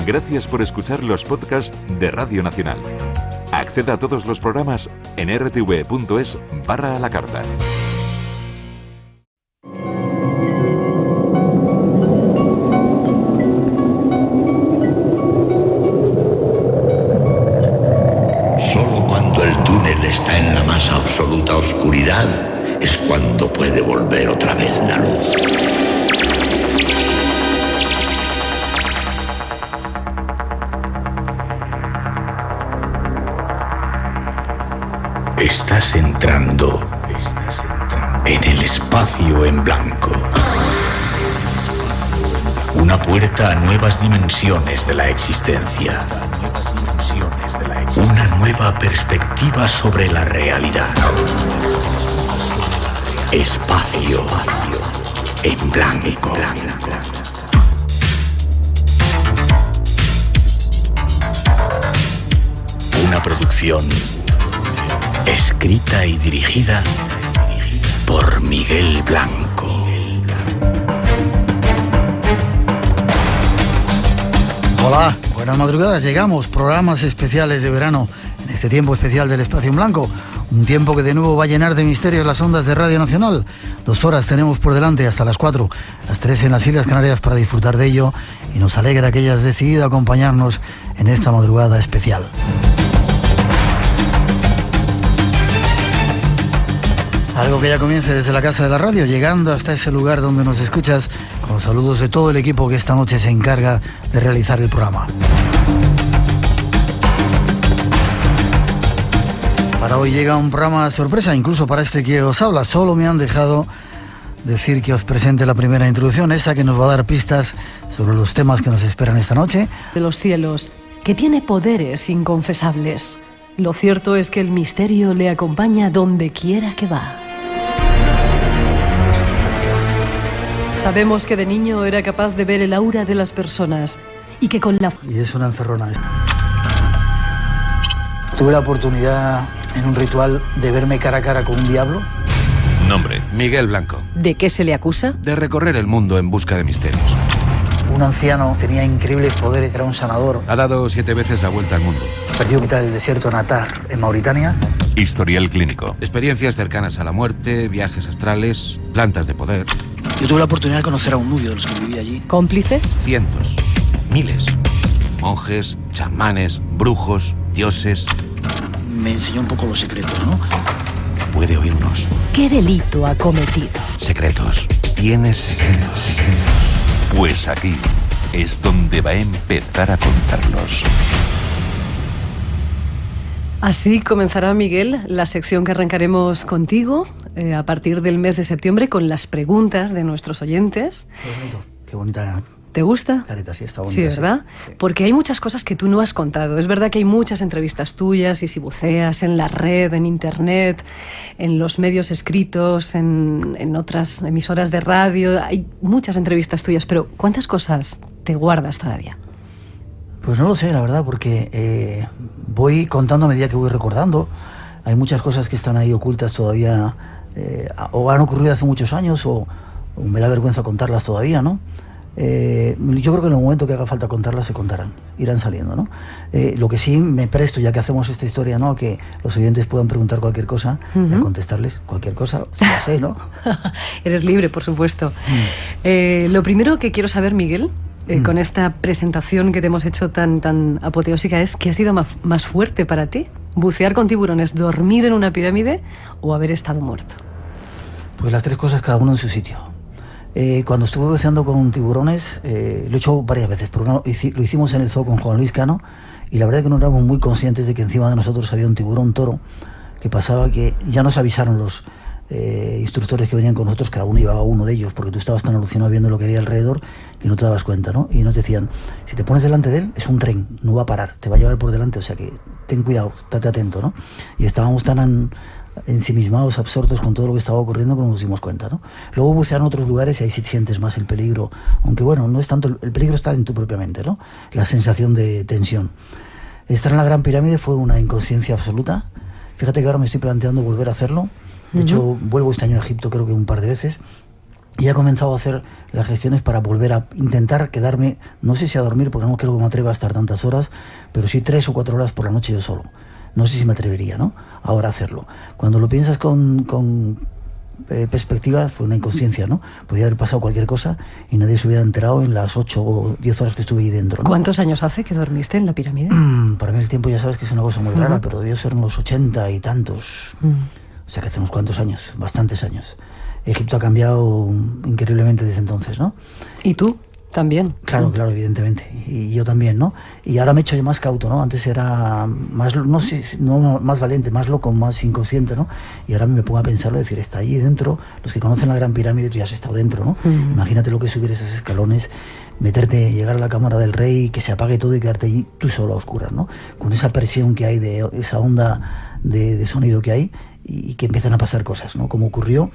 Gracias por escuchar los podcasts de Radio Nacional. Acceda a todos los programas en rtv.es/a la carta. Solo cuando el túnel está en la más absoluta oscuridad es cuando puede volver otra vez la luz. Estás entrando en el espacio en blanco. Una puerta a nuevas dimensiones de la existencia. Una nueva perspectiva sobre la realidad. Espacio en blanco. Una producción escrita y dirigida por Miguel Blanco. Hola, buenas madrugadas. Llegamos, programas especiales de verano en este tiempo especial del Espacio en Blanco. Un tiempo que de nuevo va a llenar de misterios las ondas de Radio Nacional. 2 horas tenemos por delante hasta las 4, las 3 en las Islas Canarias para disfrutar de ello, y nos alegra que hayas decidido acompañarnos en esta madrugada especial. Algo que ya comience desde la casa de la radio, llegando hasta ese lugar donde nos escuchas, con los saludos de todo el equipo que esta noche se encarga de realizar el programa. Para hoy llega un programa sorpresa, incluso para este que os habla. Solo me han dejado decir que os presente la primera introducción, esa que nos va a dar pistas sobre los temas que nos esperan esta noche. De los cielos, que tiene poderes inconfesables. Lo cierto es que el misterio le acompaña donde quiera que va. Sabemos que de niño era capaz de ver el aura de las personas y que con la... Y es una encerrona. Tuve la oportunidad en un ritual de verme cara a cara con un diablo. Nombre: Miguel Blanco. ¿De qué se le acusa? De recorrer el mundo en busca de misterios. Un anciano, tenía increíbles poderes, era un sanador. Ha dado 7 veces la vuelta al mundo. Perdió mitad del desierto Natar en Mauritania. Historial clínico. Experiencias cercanas a la muerte, viajes astrales, plantas de poder. Yo tuve la oportunidad de conocer a un nubio de los que vivía allí. ¿Cómplices? Cientos, miles. Monjes, chamanes, brujos, dioses. Me enseñó un poco los secretos, ¿no? Puede oírnos. ¿Qué delito ha cometido? Secretos. Tienes secretos. Pues aquí es donde va a empezar a contarlos. Así comenzará, Miguel, la sección que arrancaremos contigo a partir del mes de septiembre con las preguntas de nuestros oyentes. Qué bonita. ¿Te gusta? Carita, sí, está bonita. Sí, ¿verdad? Sí. Porque hay muchas cosas que tú no has contado. Es verdad que hay muchas entrevistas tuyas, y si buceas en la red, en internet, en los medios escritos, en otras emisoras de radio, hay muchas entrevistas tuyas, pero ¿cuántas cosas te guardas todavía? Pues no lo sé, la verdad, porque voy contando a medida que voy recordando. Hay muchas cosas que están ahí ocultas todavía, o han ocurrido hace muchos años, o me da vergüenza contarlas todavía, ¿no? Yo creo que en el momento que haga falta contarlas se contarán, irán saliendo, ¿no? Lo que sí me presto, ya que hacemos esta historia, ¿no?, que los oyentes puedan preguntar cualquier cosa, y a contestarles cualquier cosa, si la sé, ¿no? Eres libre, por supuesto. Lo primero que quiero saber, Miguel, con esta presentación que te hemos hecho tan apoteósica, es ¿qué ha sido más fuerte para ti? ¿Bucear con tiburones, dormir en una pirámide o haber estado muerto? Pues las 3 cosas, cada uno en su sitio. Cuando estuve buceando con tiburones, lo he hecho varias veces, pero lo hicimos en el zoo con Juan Luis Cano, y la verdad que no éramos muy conscientes de que encima de nosotros había un tiburón toro, que pasaba que ya nos avisaron los instructores que venían con nosotros, cada uno llevaba uno de elros, porque tú estabas tan alucinado viendo lo que había alrededor que no te dabas cuenta, ¿no? Y nos decían, si te pones delante de él, es un tren, no va a parar, te va a llevar por delante, o sea que ten cuidado, estate atento, ¿no? Y estábamos tan ensimismados, absortos con todo lo que estaba ocurriendo que no nos dimos cuenta, ¿no? Luego bucear en otros lugares y ahí sí sientes más el peligro, aunque bueno, no es tanto, el peligro está en tu propia mente, ¿no? La sensación de tensión. Estar en la Gran Pirámide fue una inconsciencia absoluta. Fíjate que ahora me estoy planteando volver a hacerlo. De hecho, vuelvo este año a Egipto, creo que un par de veces. y he comenzado a hacer las gestiones para volver a intentar quedarme, no sé si a dormir, porque no creo que me atreva a estar tantas horas, pero sí 3 o 4 horas por la noche yo solo. No sé si me atrevería, ¿no?, ahora a hacerlo. Cuando lo piensas con perspectiva, fue una inconsciencia, ¿no? Podía haber pasado cualquier cosa y nadie se hubiera enterado en las 8 o 10 horas que estuve ahí dentro, ¿no? ¿Cuántos años hace que dormiste en la pirámide? Para mí el tiempo ya sabes que es una cosa muy rara, pero debió ser unos 80 y tantos. O sea que hace unos cuantos años, bastantes años. Egipto ha cambiado increíblemente desde entonces, ¿no? ¿Y tú? También. Claro, evidentemente. Y yo también, ¿no? Y ahora me he hecho más cauto, ¿no? Antes era más, no sé, no más valiente, más loco, más inconsciente, ¿no? Y ahora me pongo a pensarlo, decir, está allí dentro, los que conocen la Gran Pirámide, tú ya has estado dentro, ¿no? Imagínate lo que es subir esos escalones, meterte, llegar a la cámara del rey, que se apague todo y quedarte allí tú solo a oscuras, ¿no? Con esa presión que hay, de esa onda de sonido que hay, y que empiezan a pasar cosas, ¿no? Como ocurrió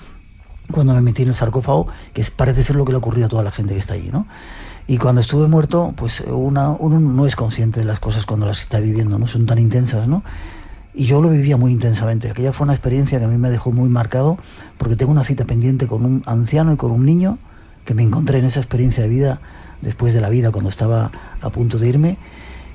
cuando me metí en el sarcófago, que parece ser lo que le ocurrió a toda la gente que está allí, ¿no? Y cuando estuve muerto, pues uno no es consciente de las cosas cuando las está viviendo, ¿no? Son tan intensas, ¿no? Y yo lo vivía muy intensamente. Aquella fue una experiencia que a mí me dejó muy marcado, porque tengo una cita pendiente con un anciano y con un niño que me encontré en esa experiencia de vida, después de la vida, cuando estaba a punto de irme,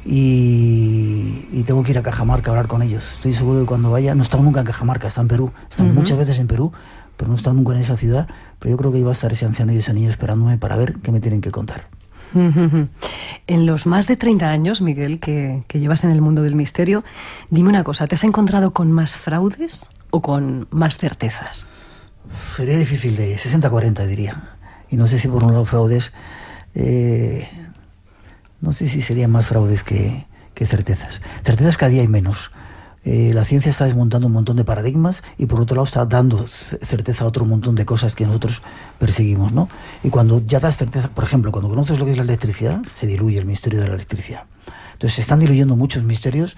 y tengo que ir a Cajamarca a hablar con ellos. Estoy seguro de que cuando vaya, no he estado nunca en Cajamarca, está en Perú, están muchas veces en Perú, pero no he estado nunca en esa ciudad, pero yo creo que iba a estar ese anciano y ese niño esperándome para ver qué me tienen que contar. En los más de 30 años, Miguel, que llevas en el mundo del misterio, dime una cosa, ¿te has encontrado con más fraudes o con más certezas? Sería difícil, de 60-40 diría. Y no sé si por un lado fraudes, no sé si serían más fraudes que certezas. Certezas cada día hay menos. La ciencia está desmontando un montón de paradigmas y por otro lado está dando certeza a otro montón de cosas que nosotros perseguimos, ¿no? Y cuando ya das certeza, por ejemplo, cuando conoces lo que es la electricidad, se diluye el misterio de la electricidad. Entonces se están diluyendo muchos misterios,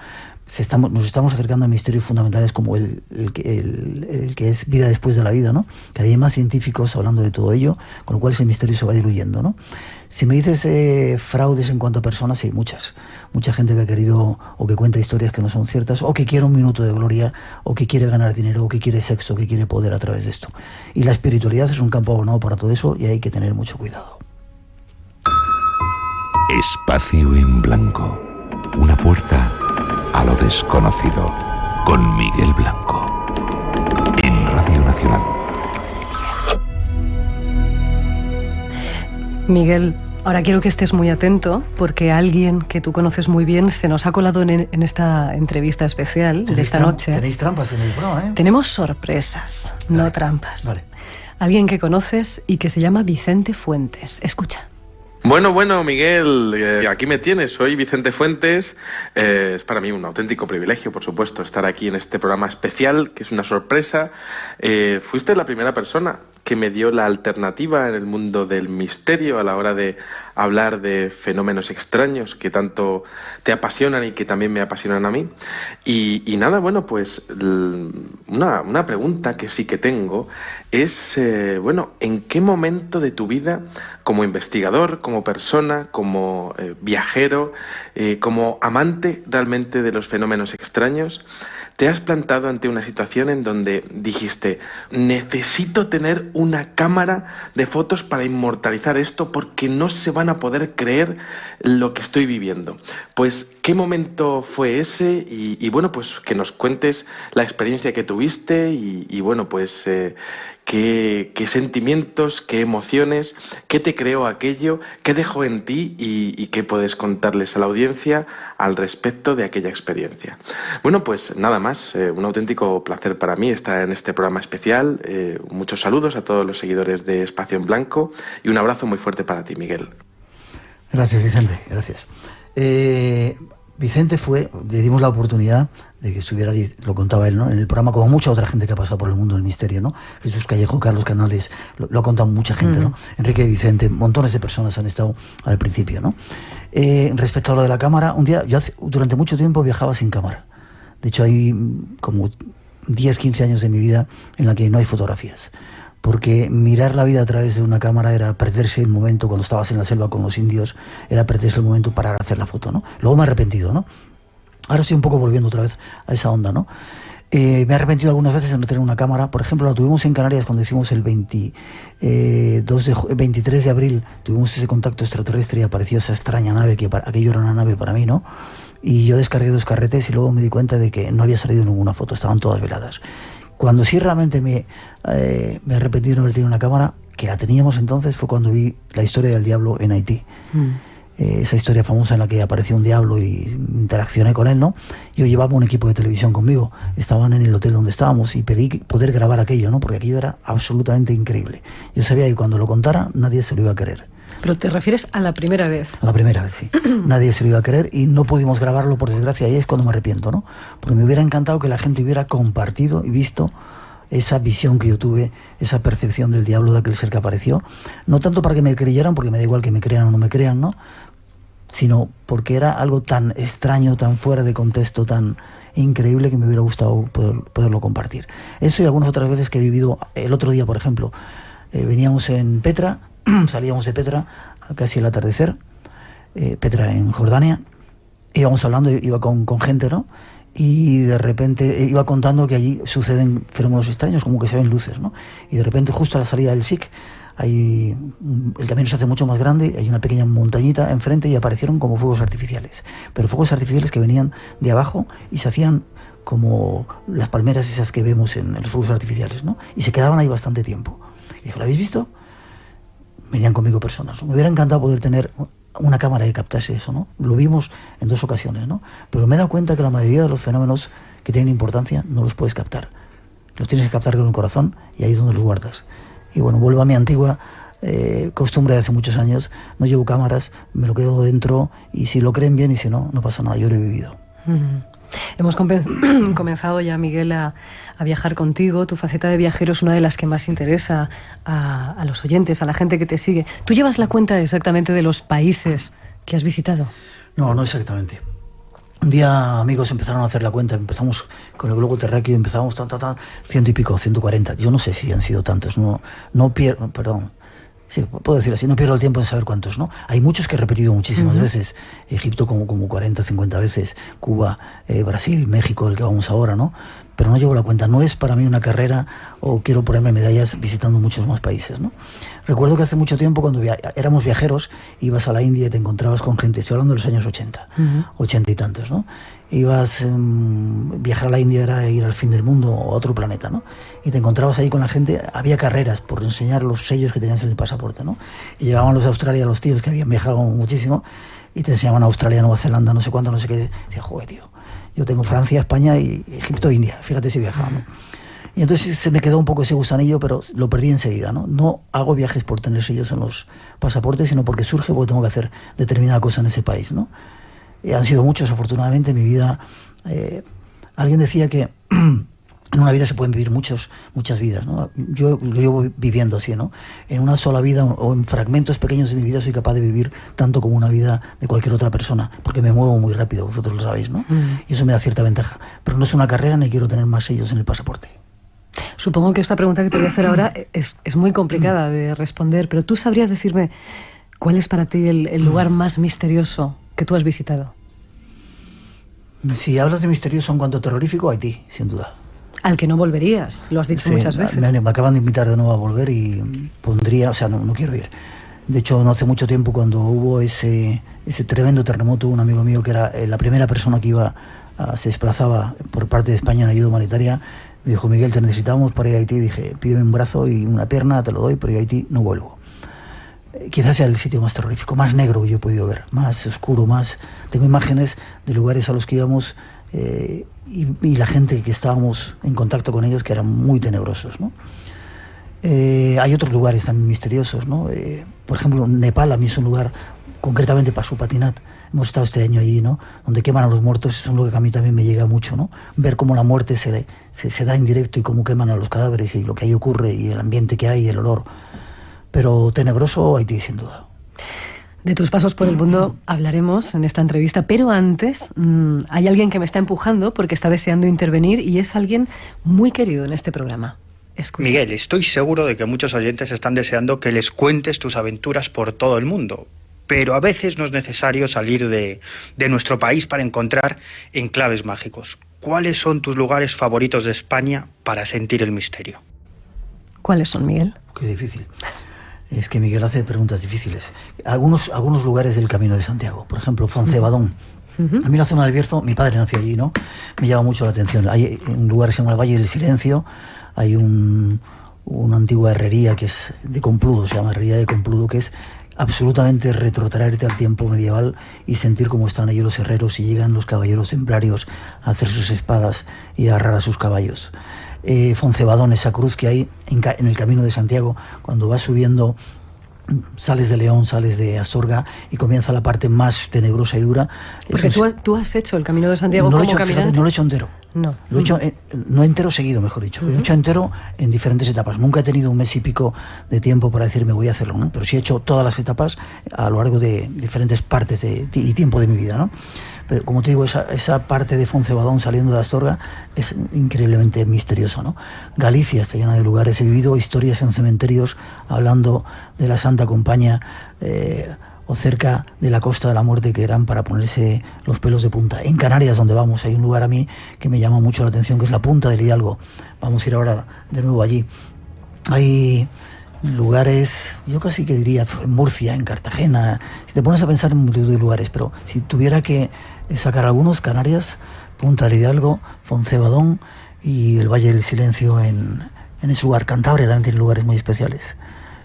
nos estamos acercando a misterios fundamentales como el que es vida después de la vida, ¿no? Cada día hay más científicos hablando de todo ello, con lo cual ese misterio se va diluyendo, ¿no? Si me dices fraudes en cuanto a personas, hay muchas. Mucha gente que ha querido o que cuenta historias que no son ciertas, o que quiere un minuto de gloria, o que quiere ganar dinero, o que quiere sexo, o que quiere poder a través de esto. Y la espiritualidad es un campo abonado para todo eso y hay que tener mucho cuidado. Espacio en Blanco. Una puerta a lo desconocido. Con Miguel Blanco. En Radio Nacional. Miguel, ahora quiero que estés muy atento porque alguien que tú conoces muy bien se nos ha colado en esta entrevista especial de esta noche. Tenéis trampas en el programa, ¿eh? Tenemos sorpresas, vale, no trampas. Vale. Alguien que conoces y que se llama Vicente Fuentes. Escucha. Bueno, Miguel, aquí me tienes, soy Vicente Fuentes. Es para mí un auténtico privilegio, por supuesto, estar aquí en este programa especial, que es una sorpresa. Fuiste la primera persona que me dio la alternativa en el mundo del misterio a la hora de hablar de fenómenos extraños que tanto te apasionan y que también me apasionan a mí. Y nada, bueno, pues una pregunta que sí que tengo es, bueno, ¿en qué momento de tu vida, como investigador, como persona, como viajero, como amante realmente de los fenómenos extraños, te has plantado ante una situación en donde dijiste, necesito tener una cámara de fotos para inmortalizar esto porque no se van a poder creer lo que estoy viviendo? Pues, ¿qué momento fue ese? Y bueno, pues que nos cuentes la experiencia que tuviste y bueno, pues qué sentimientos, qué emociones, qué te creó aquello, qué dejó en ti y qué puedes contarles a la audiencia al respecto de aquella experiencia. Bueno, pues nada más, un auténtico placer para mí estar en este programa especial. Muchos saludos a todos los seguidores de Espacio en Blanco y un abrazo muy fuerte para ti, Miguel. Gracias, Vicente, gracias. Vicente le dimos la oportunidad de que estuviera, lo contaba él, ¿no?, en el programa, como mucha otra gente que ha pasado por el mundo del misterio, ¿no? Jesús Callejo, Carlos Canales, lo ha contado mucha gente, ¿no? Enrique Vicente, montones de personas han estado al principio, ¿no? Respecto a lo de la cámara, un día, yo durante mucho tiempo viajaba sin cámara. De hecho, hay como 10, 15 años de mi vida en la que no hay fotografías. Porque mirar la vida a través de una cámara era perderse el momento. Cuando estabas en la selva con los indios, era perderse el momento para hacer la foto, ¿no? Luego me he arrepentido, ¿no? Ahora estoy un poco volviendo otra vez a esa onda, ¿no? Me he arrepentido algunas veces de no tener una cámara. Por ejemplo, la tuvimos en Canarias cuando hicimos el 23 de abril. Tuvimos ese contacto extraterrestre y apareció esa extraña nave, que aquello era una nave para mí, ¿no? Y yo descargué 2 carretes y luego me di cuenta de que no había salido ninguna foto, estaban todas veladas. Cuando sí realmente me arrepentí de no haber tenido una cámara, que la teníamos entonces, fue cuando vi La historia del diablo en Haití. Esa historia famosa en la que apareció un diablo y interaccioné con él, ¿no? Yo llevaba un equipo de televisión conmigo, estaban en el hotel donde estábamos y pedí poder grabar aquello, ¿no? Porque aquello era absolutamente increíble. Yo sabía que cuando lo contara nadie se lo iba a creer. Pero te refieres a la primera vez. A la primera vez, sí. Nadie se lo iba a creer y no pudimos grabarlo, por desgracia, y es cuando me arrepiento, ¿no? Porque me hubiera encantado que la gente hubiera compartido y visto esa visión que yo tuve, esa percepción del diablo, de aquel ser que apareció. No tanto para que me creyeran, porque me da igual que me crean o no me crean, ¿no? Sino porque era algo tan extraño, tan fuera de contexto, tan increíble, que me hubiera gustado poderlo compartir. Eso y algunas otras veces que he vivido. El otro día, por ejemplo, veníamos en Petra, salíamos de Petra casi al atardecer, Petra en Jordania, íbamos hablando, iba con gente, ¿no? Y de repente iba contando que allí suceden fenómenos extraños, como que se ven luces, ¿no? Y de repente, justo a la salida del SIC, el camino se hace mucho más grande, hay una pequeña montañita enfrente y aparecieron como fuegos artificiales, pero fuegos artificiales que venían de abajo y se hacían como las palmeras esas que vemos en los fuegos artificiales, ¿no? Y se quedaban ahí bastante tiempo. Y dije, ¿lo habéis visto? Venían conmigo personas. Me hubiera encantado poder tener una cámara que captase eso, ¿no? Lo vimos en 2 ocasiones, ¿no? Pero me he dado cuenta que la mayoría de los fenómenos que tienen importancia no los puedes captar. Los tienes que captar con el corazón y ahí es donde los guardas. Y bueno, vuelvo a mi antigua costumbre de hace muchos años. No llevo cámaras, me lo quedo dentro y si lo creen bien y si no, no pasa nada, yo lo he vivido. Hemos comenzado ya, Miguel, a viajar contigo. Tu faceta de viajero es una de las que más interesa a los oyentes, a la gente que te sigue. ¿Tú llevas la cuenta exactamente de los países que has visitado? No exactamente. Un día amigos empezaron a hacer la cuenta, empezamos con el globo terráqueo, empezamos 100 y pico, 140. Yo no sé si han sido tantos, no pierdo, perdón. Sí, puedo decirlo así, no pierdo el tiempo en saber cuántos, ¿no? Hay muchos que he repetido muchísimas veces. Egipto como 40, 50 veces, Cuba, Brasil, México, el que vamos ahora, ¿no? Pero no llevo la cuenta, no es para mí una carrera o quiero ponerme medallas visitando muchos más países, ¿no? Recuerdo que hace mucho tiempo, cuando éramos viajeros, ibas a la India y te encontrabas con gente, estoy hablando de los años 80, 80 y tantos, ¿no? Viajar a la India era ir al fin del mundo o a otro planeta, ¿no? Y te encontrabas ahí con la gente, había carreras por enseñar los sellos que tenías en el pasaporte, ¿no? Y llegaban los de Australia, los tíos que habían viajado muchísimo, y te enseñaban Australia, Nueva Zelanda, no sé cuánto, no sé qué. Decía, joder, tío, yo tengo Francia, España y Egipto, India, fíjate si viajaba, ¿no? Y entonces se me quedó un poco ese gusanillo, pero lo perdí enseguida, ¿no? No hago viajes por tener sellos en los pasaportes, sino porque surge, porque tengo que hacer determinada cosa en ese país, ¿no? Han sido muchos, afortunadamente, en mi vida. Alguien decía que en una vida se pueden vivir muchas vidas, ¿no? Yo lo llevo viviendo así, ¿no? En una sola vida o en fragmentos pequeños de mi vida soy capaz de vivir tanto como una vida de cualquier otra persona, porque me muevo muy rápido, vosotros lo sabéis, ¿no? Y eso me da cierta ventaja. Pero no es una carrera ni quiero tener más sellos en el pasaporte. Supongo que esta pregunta que te voy a hacer ahora es muy complicada de responder, pero tú sabrías decirme cuál es para ti el lugar más misterioso que tú has visitado. Si hablas de misterioso en cuanto a terrorífico, Haití, sin duda. Al que no volverías, lo has dicho muchas veces. Me acaban de invitar de nuevo a volver y pondría, o sea, no quiero ir. De hecho, no hace mucho tiempo, cuando hubo ese tremendo terremoto, un amigo mío que era la primera persona que se desplazaba por parte de España en ayuda humanitaria, me dijo, Miguel, te necesitamos para ir a Haití. Y dije, pídeme un brazo y una pierna, te lo doy, pero yo a Haití no vuelvo. Quizás sea el sitio más terrorífico, más negro que yo he podido ver, más oscuro, Tengo imágenes de lugares a los que íbamos y la gente que estábamos en contacto con ellos que eran muy tenebrosos, ¿no? Hay otros lugares también misteriosos, ¿no? Por ejemplo, Nepal a mí es un lugar, concretamente Pasupatinat, hemos estado este año allí, ¿no? Donde queman a los muertos, es un lugar que a mí también me llega mucho, ¿no? Ver cómo la muerte se da en directo y cómo queman a los cadáveres y lo que ahí ocurre y el ambiente que hay y el olor. Pero tenebroso Haití, sin duda. De tus pasos por el mundo hablaremos en esta entrevista, pero antes hay alguien que me está empujando porque está deseando intervenir y es alguien muy querido en este programa. Escucha. Miguel, estoy seguro de que muchos oyentes están deseando que les cuentes tus aventuras por todo el mundo. pero a veces no es necesario salir de nuestro país para encontrar enclaves mágicos. ¿Cuáles son tus lugares favoritos de España para sentir el misterio? ¿Cuáles son, Miguel? Qué difícil. Es que Miguel hace preguntas difíciles. Algunos lugares del Camino de Santiago, por ejemplo, Foncebadón. A mí la zona del Bierzo, mi padre nació allí, ¿no? Me llama mucho la atención. Hay un lugar que se llama el Valle del Silencio, hay una antigua herrería que es de Compludo, se llama Herrería de Compludo, que es absolutamente retrotraerte al tiempo medieval y sentir cómo están allí los herreros y llegan los caballeros templarios a hacer sus espadas y a agarrar a sus caballos. Foncebadón, esa cruz que hay en el Camino de Santiago, cuando vas subiendo, sales de León, sales de Astorga y comienza la parte más tenebrosa y dura. Porque tú has hecho el Camino de Santiago como caminante. Fíjate, no lo he hecho entero. No. Lo he hecho, no entero seguido, mejor dicho. Lo he hecho entero en diferentes etapas. Nunca he tenido un mes y pico de tiempo para decirme voy a hacerlo, ¿no? Pero sí he hecho todas las etapas a lo largo de diferentes partes y tiempo de mi vida, ¿no? Pero como te digo, esa parte de Foncebadón saliendo de Astorga es increíblemente misteriosa, ¿no? Galicia está llena de lugares. He vivido historias en cementerios hablando de la Santa Compañía o cerca de la Costa de la Muerte, que eran para ponerse los pelos de punta. En Canarias, donde vamos, hay un lugar a mí que me llama mucho la atención, que es la Punta del Hidalgo. Vamos a ir ahora de nuevo allí. Hay lugares, yo casi que diría en Murcia, en Cartagena. Si te pones a pensar en multitud de lugares, pero si tuviera que sacar algunos, Canarias, Punta del Hidalgo, Foncebadón y el Valle del Silencio en ese lugar. Cantabria también tiene lugares muy especiales.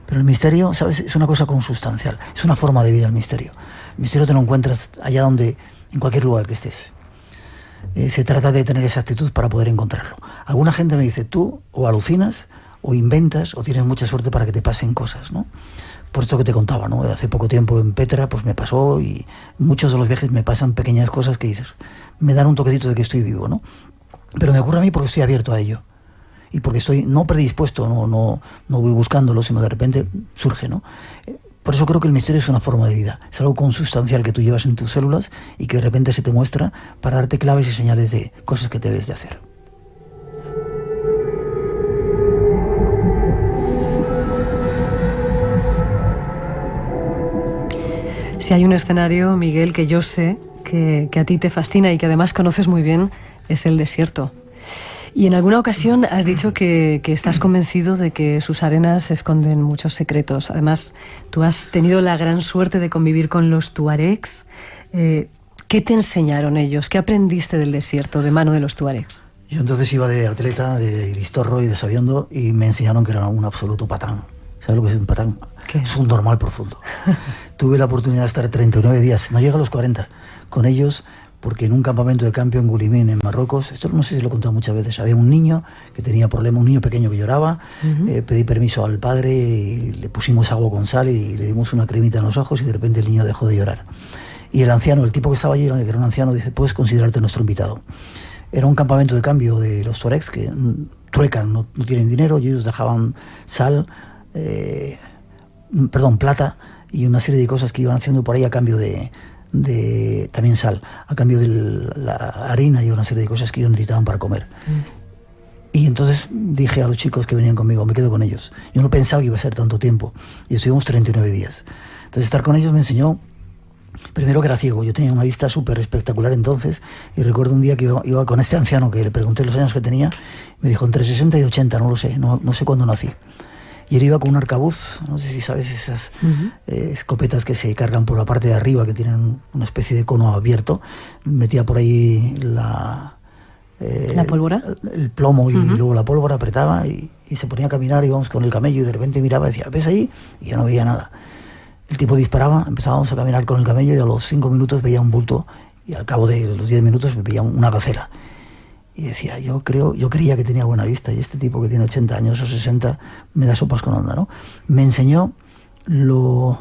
Pero el misterio, ¿sabes? Es una cosa consustancial, es una forma de vida el misterio. El misterio te lo encuentras allá donde, en cualquier lugar que estés. Se trata de tener esa actitud para poder encontrarlo. Alguna gente me dice, tú o alucinas, o inventas, o tienes mucha suerte para que te pasen cosas, ¿no? Por esto que te contaba, ¿no? Hace poco tiempo en Petra, pues me pasó, y muchos de los viajes me pasan pequeñas cosas que dices, me dan un toquecito de que estoy vivo, ¿no? Pero me ocurre a mí porque estoy abierto a ello. Y porque estoy no predispuesto, no voy buscándolo, sino de repente surge, ¿no? Por eso creo que el misterio es una forma de vida. Es algo consustancial que tú llevas en tus células y que de repente se te muestra para darte claves y señales de cosas que debes de hacer. Si hay un escenario, Miguel, que yo sé que a ti te fascina y que además conoces muy bien, es el desierto. Y en alguna ocasión has dicho que estás convencido de que sus arenas esconden muchos secretos. Además, tú has tenido la gran suerte de convivir con los tuaregs. ¿Qué te enseñaron ellos? ¿Qué aprendiste del desierto de mano de los tuaregs? Yo entonces iba de atleta, de Iristorro y de Sabiondo, y me enseñaron que era un absoluto patán. ¿Sabes lo que es un patán? ¿Qué? Es un normal profundo. Tuve la oportunidad de estar 39 días, no llega a los 40, con ellos, porque en un campamento de campo en Gulimín, en Marruecos, esto no sé si lo he contado muchas veces, había un niño que tenía problemas, un niño pequeño que lloraba, pedí permiso al padre y le pusimos agua con sal y le dimos una cremita en los ojos y de repente el niño dejó de llorar. Y el anciano, el tipo que estaba allí, que era un anciano, dice, puedes considerarte nuestro invitado. Era un campamento de cambio de los tuaregs que truecan, no tienen dinero, y ellos dejaban sal, plata y una serie de cosas que iban haciendo por ahí a cambio de también sal, a cambio de la harina y una serie de cosas que ellos necesitaban para comer. Y entonces dije a los chicos que venían conmigo, me quedo con ellos. Yo no pensaba que iba a ser tanto tiempo, y estuvimos 39 días. Entonces estar con ellos me enseñó, primero que era ciego, yo tenía una vista súper espectacular entonces, y recuerdo un día que iba con este anciano que le pregunté los años que tenía, me dijo entre 60 y 80, no lo sé, no sé cuándo nací. Y él iba con un arcabuz, no sé si sabes, esas escopetas que se cargan por la parte de arriba, que tienen una especie de cono abierto. Metía por ahí la pólvora, el plomo, y luego la pólvora, apretaba y se ponía a caminar, íbamos con el camello y de repente miraba y decía, ¿ves ahí? Y yo no veía nada. El tipo disparaba, empezábamos a caminar con el camello y a los 5 minutos veía un bulto y al cabo de los 10 minutos veía una gacela. Y decía, yo creía que tenía buena vista, y este tipo que tiene 80 años o 60 me da sopas con onda, ¿no? Me enseñó lo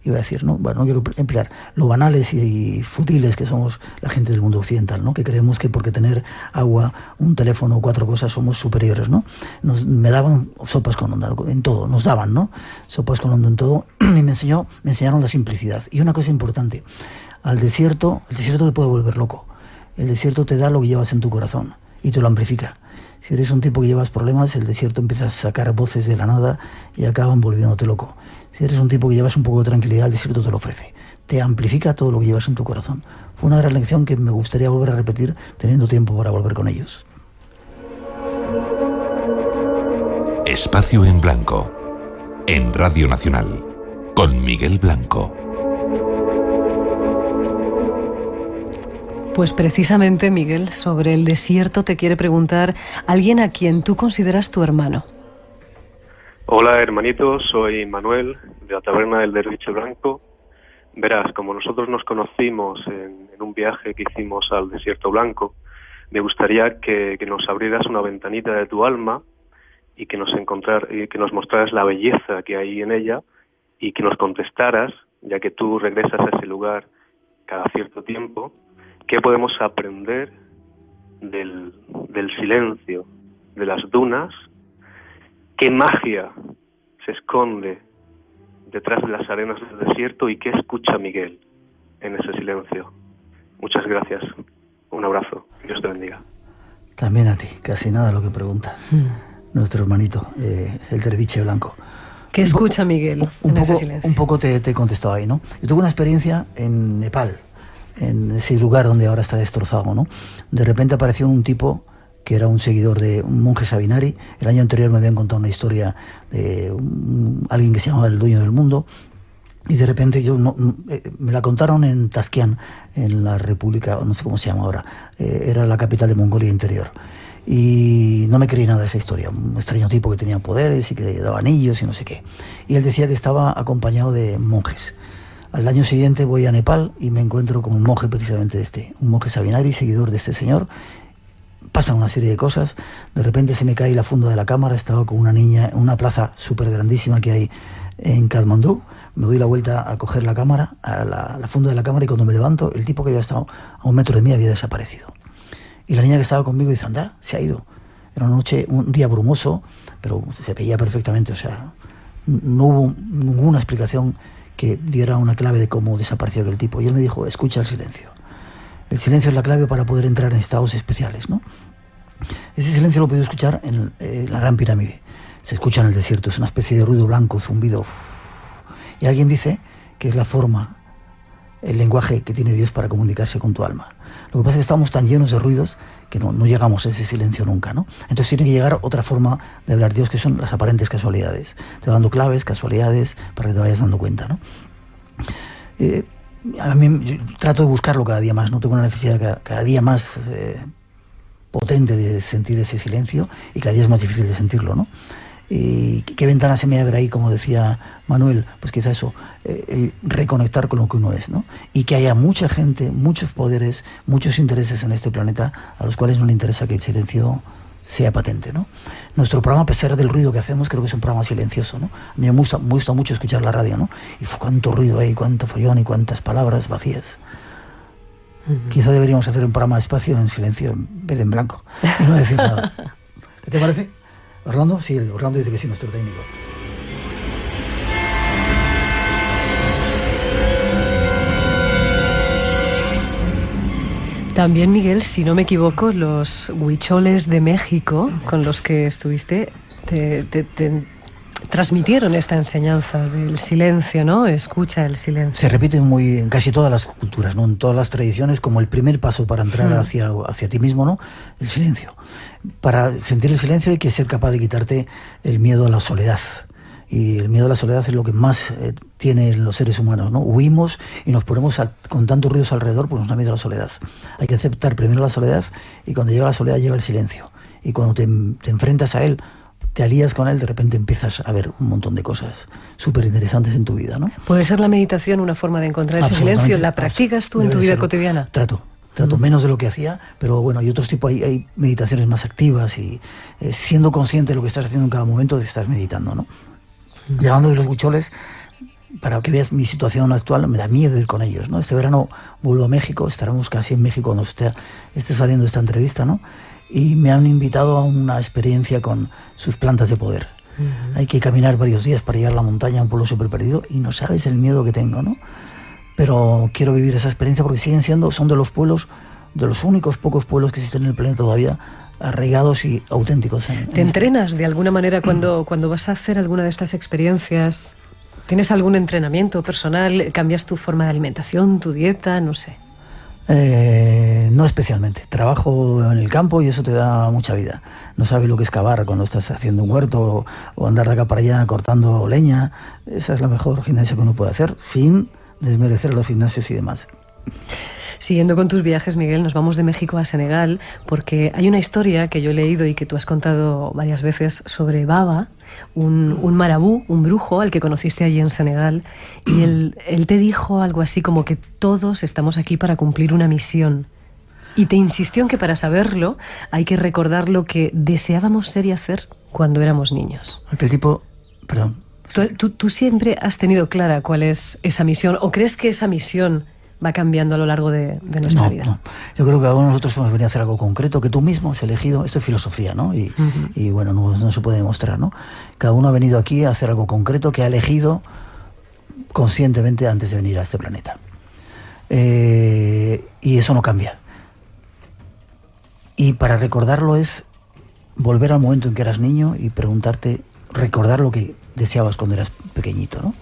quiero emplear lo banales y futiles que somos la gente del mundo occidental, ¿no? Que creemos que porque tener agua, un teléfono o 4 cosas somos superiores, ¿no? Me daban sopas con onda en todo, nos daban, ¿no? Sopas con onda en todo, y me enseñaron la simplicidad. Y una cosa importante, el desierto te puede volver loco. El desierto te da lo que llevas en tu corazón y te lo amplifica. Si eres un tipo que llevas problemas, el desierto empieza a sacar voces de la nada y acaban volviéndote loco. Si eres un tipo que llevas un poco de tranquilidad, el desierto te lo ofrece. Te amplifica todo lo que llevas en tu corazón. Fue una gran lección que me gustaría volver a repetir teniendo tiempo para volver con ellos. Espacio en Blanco, en Radio Nacional, con Miguel Blanco. Pues precisamente, Miguel, sobre el desierto te quiere preguntar alguien a quien tú consideras tu hermano. Hola, hermanito, soy Manuel, de la Taberna del Derviche Blanco. Verás, como nosotros nos conocimos en un viaje que hicimos al Desierto Blanco, me gustaría que nos abrieras una ventanita de tu alma y que nos mostraras la belleza que hay en ella y que nos contestaras, ya que tú regresas a ese lugar cada cierto tiempo, ¿qué podemos aprender del silencio, de las dunas? ¿Qué magia se esconde detrás de las arenas del desierto y qué escucha Miguel en ese silencio? Muchas gracias. Un abrazo. Dios te bendiga. También a ti. Casi nada lo que pregunta nuestro hermanito, el Derviche Blanco. ¿Qué escucha Miguel en ese silencio? Un poco te he contestado ahí, ¿no? Yo tuve una experiencia en Nepal, en ese lugar donde ahora está destrozado, ¿no? De repente apareció un tipo que era un seguidor de un monje Savinari. El año anterior me habían contado una historia de alguien que se llamaba el dueño del mundo, y de repente me la contaron en Tashkent, en la República, no sé cómo se llama ahora, era la capital de Mongolia Interior, y no me creí nada de esa historia. Un extraño tipo que tenía poderes y que daba anillos y no sé qué, y él decía que estaba acompañado de monjes. Al año siguiente voy a Nepal y me encuentro con un monje precisamente un monje Savinari, seguidor de este señor. Pasan una serie de cosas. De repente se me cae la funda de la cámara. Estaba con una niña en una plaza súper grandísima que hay en Katmandú. Me doy la vuelta a coger la cámara, a la funda de la cámara, y cuando me levanto, el tipo que había estado a 1 metro de mí había desaparecido. Y la niña que estaba conmigo dice, anda, se ha ido. Era un día brumoso, pero se veía perfectamente. O sea, no hubo ninguna explicación que diera una clave de cómo desapareció aquel tipo. Y él me dijo, escucha el silencio. El silencio es la clave para poder entrar en estados especiales, ¿no? Ese silencio lo he podido escuchar en la Gran Pirámide. Se escucha en el desierto, es una especie de ruido blanco, zumbido. Y alguien dice que es la forma, el lenguaje que tiene Dios para comunicarse con tu alma. Lo que pasa es que estamos tan llenos de ruidos que no llegamos a ese silencio nunca, ¿no? Entonces tiene que llegar otra forma de hablar Dios, que son las aparentes casualidades. Te va dando claves, casualidades, para que te vayas dando cuenta, ¿no? A mí yo trato de buscarlo cada día más, no tengo una necesidad cada día más potente de sentir ese silencio, y cada día es más difícil de sentirlo, ¿no? ¿Y qué ventana se me abre ahí, como decía Manuel? Pues quizá eso, el reconectar con lo que uno es, ¿no? Y que haya mucha gente, muchos poderes, muchos intereses en este planeta a los cuales no le interesa que el silencio sea patente, ¿no? Nuestro programa, a pesar del ruido que hacemos, creo que es un programa silencioso, ¿no? A mí me gusta mucho escuchar la radio, ¿no? Y cuánto ruido hay, cuánto follón y cuántas palabras vacías. Quizá deberíamos hacer un programa de espacio en silencio en vez de en blanco y no decir nada. ¿Qué te parece? ¿Orlando? Sí, Orlando dice que sí, nuestro técnico. También, Miguel, si no me equivoco, los huicholes de México con los que estuviste te transmitieron esta enseñanza del silencio, ¿no? Escucha el silencio. Se repite en casi todas las culturas, ¿no? En todas las tradiciones, como el primer paso para entrar hacia ti mismo, ¿no? El silencio. Para sentir el silencio hay que ser capaz de quitarte el miedo a la soledad. Y el miedo a la soledad es lo que más tienen los seres humanos, ¿no? Huimos y nos ponemos con tantos ruidos alrededor porque nos da miedo a la soledad. Hay que aceptar primero la soledad, y cuando llega la soledad llega el silencio. Y cuando te enfrentas a él, te alías con él, de repente empiezas a ver un montón de cosas súper interesantes en tu vida, ¿no? ¿Puede ser la meditación una forma de encontrar ese silencio? ¿La practicas tú en tu vida cotidiana? Trato menos de lo que hacía, pero bueno, hay otros tipos, hay meditaciones más activas, y siendo consciente de lo que estás haciendo en cada momento, estás meditando, ¿no? Llegando de los huicholes, para que veas mi situación actual, me da miedo ir con ellos, ¿no? Este verano vuelvo a México, estaremos casi en México cuando esté saliendo esta entrevista, ¿no? Y me han invitado a una experiencia con sus plantas de poder. Hay que caminar varios días para llegar a la montaña, a un pueblo súper perdido, y no sabes el miedo que tengo, ¿no? Pero quiero vivir esa experiencia porque son de los pueblos, de los únicos pocos pueblos que existen en el planeta todavía, arraigados y auténticos. ¿Te entrenas de alguna manera cuando vas a hacer alguna de estas experiencias? ¿Tienes algún entrenamiento personal? ¿Cambias tu forma de alimentación, tu dieta? No sé. No especialmente. Trabajo en el campo y eso te da mucha vida. No sabes lo que es cavar cuando estás haciendo un huerto o andar de acá para allá cortando leña. Esa es la mejor gimnasia que uno puede hacer sin desmerecer los gimnasios y demás. Siguiendo con tus viajes, Miguel, nos vamos de México a Senegal, porque hay una historia que yo he leído y que tú has contado varias veces sobre Baba, un marabú, un brujo al que conociste allí en Senegal, y él te dijo algo así como que todos estamos aquí para cumplir una misión. Y te insistió en que para saberlo hay que recordar lo que deseábamos ser y hacer cuando éramos niños. Aquel tipo... Perdón. ¿Tú siempre has tenido clara cuál es esa misión? ¿O crees que esa misión va cambiando a lo largo de nuestra vida? No. Yo creo que cada uno de nosotros hemos venido a hacer algo concreto que tú mismo has elegido. Esto es filosofía, ¿no? Y bueno, no se puede demostrar, ¿no? Cada uno ha venido aquí a hacer algo concreto que ha elegido conscientemente antes de venir a este planeta. Y eso no cambia. Y para recordarlo es volver al momento en que eras niño y preguntarte, recordar lo que deseabas cuando eras pequeñito, ¿no?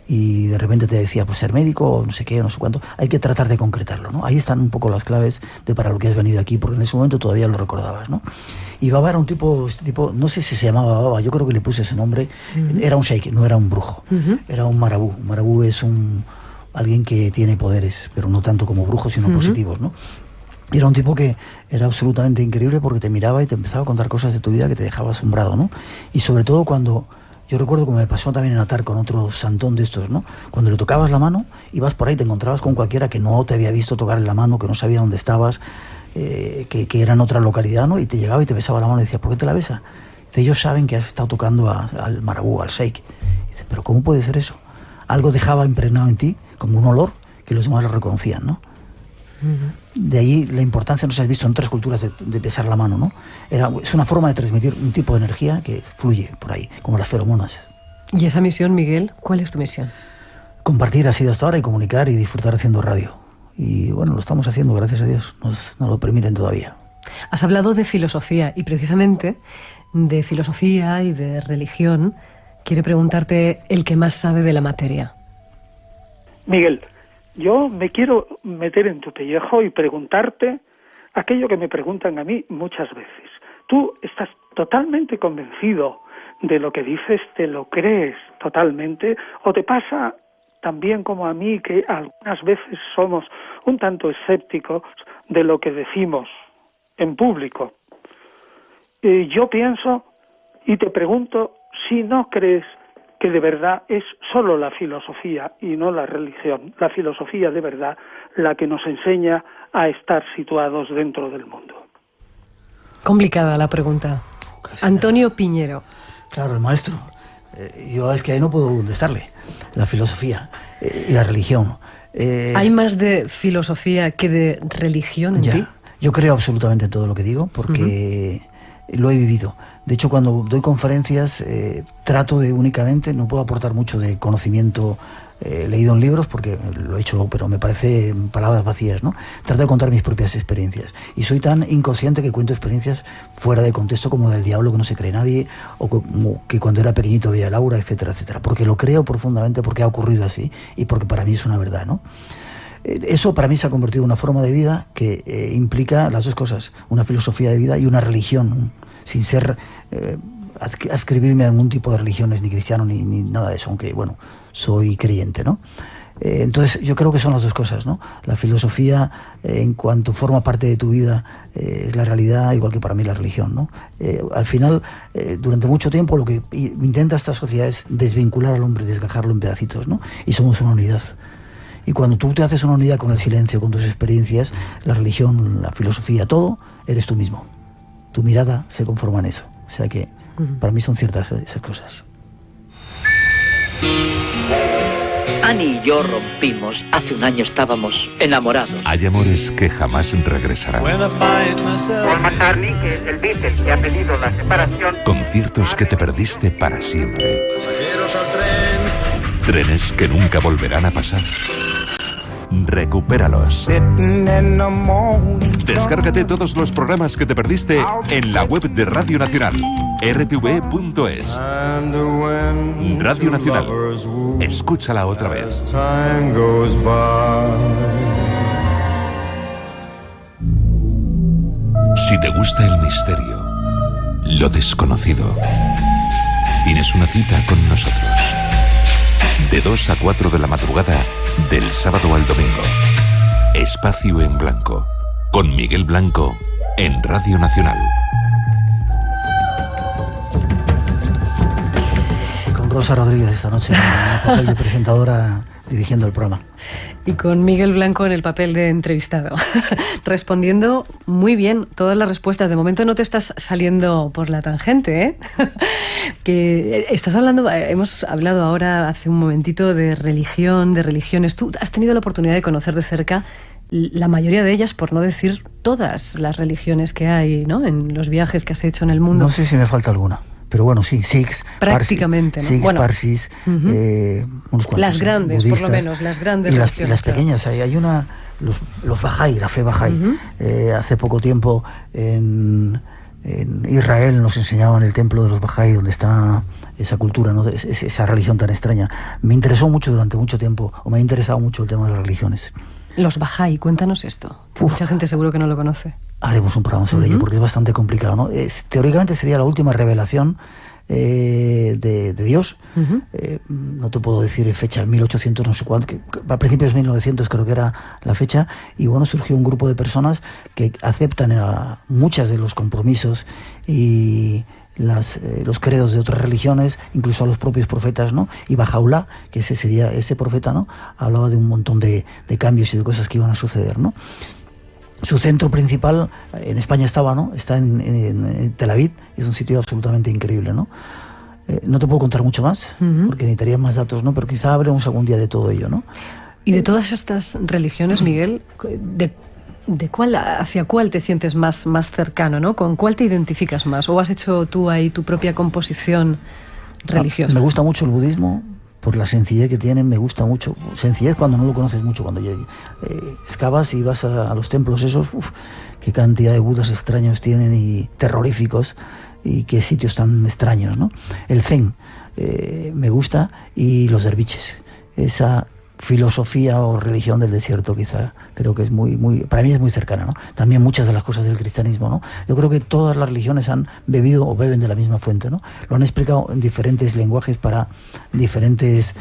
Y de repente te decía, pues ser médico o no sé qué, no sé cuánto. Hay que tratar de concretarlo, ¿no? Ahí están un poco las claves de para lo que has venido aquí, porque en ese momento todavía lo recordabas, ¿no? Y Baba era un tipo, no sé si se llamaba Baba, yo creo que le puse ese nombre. Era un sheik, no era un brujo, era un marabú. Un marabú es alguien que tiene poderes, pero no tanto como brujos, sino positivos, ¿no? Y era un tipo que era absolutamente increíble porque te miraba y te empezaba a contar cosas de tu vida que te dejaba asombrado, ¿no? Y sobre todo cuando... Yo recuerdo como me pasó también en Atar con otro santón de estos, ¿no? Cuando le tocabas la mano, ibas por ahí, te encontrabas con cualquiera que no te había visto tocarle la mano, que no sabía dónde estabas, que era en otra localidad, ¿no? Y te llegaba y te besaba la mano y decía, ¿por qué te la besa? Dice, ellos saben que has estado tocando al marabú, al sheik. Dice, ¿pero cómo puede ser eso? Algo dejaba impregnado en ti, como un olor, que los demás lo reconocían, ¿no? De ahí la importancia, no se ha visto en otras culturas, de besar la mano, ¿no? Es una forma de transmitir un tipo de energía que fluye por ahí, como las feromonas. ¿Y esa misión, Miguel? ¿Cuál es tu misión? Compartir ha sido hasta ahora y comunicar y disfrutar haciendo radio. Y bueno, lo estamos haciendo, gracias a Dios, nos lo permiten todavía. Has hablado de filosofía y precisamente de filosofía y de religión quiere preguntarte el que más sabe de la materia. Miguel, yo me quiero meter en tu pellejo y preguntarte aquello que me preguntan a mí muchas veces. ¿Tú estás totalmente convencido de lo que dices? ¿Te lo crees totalmente? ¿O te pasa también como a mí que algunas veces somos un tanto escépticos de lo que decimos en público? Yo pienso y te pregunto si no crees que de verdad es solo la filosofía y no la religión, la filosofía de verdad, la que nos enseña a estar situados dentro del mundo. Complicada la pregunta. Antonio Piñero. Claro, el maestro. Yo es que ahí no puedo contestarle. La filosofía y la religión. ¿Hay más de filosofía que de religión en ti? Yo creo absolutamente en todo lo que digo porque lo he vivido. De hecho, cuando doy conferencias trato de únicamente, no puedo aportar mucho de conocimiento leído en libros porque lo he hecho, pero me parece palabras vacías, ¿no? Trato de contar mis propias experiencias y soy tan inconsciente que cuento experiencias fuera de contexto como del diablo que no se cree nadie o como que cuando era pequeñito veía a Laura, etcétera, etcétera, porque lo creo profundamente, porque ha ocurrido así y porque para mí es una verdad, ¿no? Eso para mí se ha convertido en una forma de vida que implica las dos cosas, una filosofía de vida y una religión, sin ser adscribirme a ningún tipo de religiones, ni cristiano, ni nada de eso, aunque, bueno, soy creyente, ¿no? Entonces, yo creo que son las dos cosas, ¿no? La filosofía, en cuanto forma parte de tu vida, es la realidad, igual que para mí la religión, ¿no? Al final, durante mucho tiempo, lo que intenta esta sociedad es desvincular al hombre, desgajarlo en pedacitos, ¿no? Y somos una unidad. Y cuando tú te haces una unidad con el silencio, con tus experiencias, la religión, la filosofía, todo, eres tú mismo. Tu mirada se conforma en eso. O sea que para mí son ciertas esas cosas. Annie y yo rompimos. Hace un año estábamos enamorados. Hay amores que jamás regresarán. Paul McCartney, que es el Beatle que ha pedido la separación. Conciertos que te perdiste para siempre. Pasajeros al tren. Trenes que nunca volverán a pasar. recupéralos. Descárgate todos los programas que te perdiste en la web de Radio Nacional, rtve.es. Radio Nacional, escúchala otra vez. Si te gusta el misterio, lo desconocido, tienes una cita con nosotros. De 2 a 4 de la madrugada, del sábado al domingo. Espacio en Blanco, con Miguel Blanco, en Radio Nacional. Con Rosa Rodríguez esta noche, en el papel de presentadora dirigiendo el programa. Y con Miguel Blanco en el papel de entrevistado, respondiendo muy bien todas las respuestas. De momento no te estás saliendo por la tangente, ¿eh? Que estás hablando, hemos hablado ahora hace un momentito de religión, de religiones. Tú has tenido la oportunidad de conocer de cerca la mayoría de ellas, por no decir todas las religiones que hay, ¿no? En los viajes que has hecho en el mundo. No sé si me falta alguna. Pero bueno, sí, Sikhs, prácticamente, Parsis, ¿no? Bueno, Parsis, unos cuantos, las grandes, budistas, por lo menos, las grandes y religiones. Las pequeñas, claro. Hay una, los Bahá'í, la fe Bahá'í. Hace poco tiempo en Israel nos enseñaban el templo de los Bahá'í, donde está esa cultura, ¿no? Esa religión tan extraña. Me interesó mucho durante mucho tiempo, o me ha interesado mucho el tema de las religiones. Los Bahá'í, cuéntanos esto. Mucha gente seguro que no lo conoce. Haremos un programa sobre ello porque es bastante complicado, ¿no? Teóricamente sería la última revelación de Dios. No te puedo decir fecha, 1800 no sé cuánto, a principios de 1900 creo que era la fecha, y bueno, surgió un grupo de personas que aceptan muchos de los compromisos y los credos de otras religiones, incluso a los propios profetas, ¿no? Y Bahá'u'lláh, que ese profeta, ¿no? Hablaba de un montón de cambios y de cosas que iban a suceder, ¿no? Su centro principal en España está en Tel Aviv, es un sitio absolutamente increíble, ¿no? No te puedo contar mucho más, porque necesitaría más datos, ¿no? Pero quizá hablemos algún día de todo ello, ¿no? Y de todas estas religiones, Miguel, ¿hacia cuál te sientes más cercano, ¿no? ¿Con cuál te identificas más? ¿O has hecho tú ahí tu propia composición religiosa? Me gusta mucho el budismo, por la sencillez que tienen, me gusta mucho. Sencillez cuando no lo conoces mucho, cuando excavas y vas a los templos esos, qué cantidad de budas extraños tienen y terroríficos, y qué sitios tan extraños, ¿no? El zen me gusta, y los derviches, esa filosofía o religión del desierto, quizá creo que es para mí es muy cercana, ¿no? También muchas de las cosas del cristianismo, ¿no? Yo creo que todas las religiones han bebido o beben de la misma fuente, ¿no? Lo han explicado en diferentes lenguajes para diferentes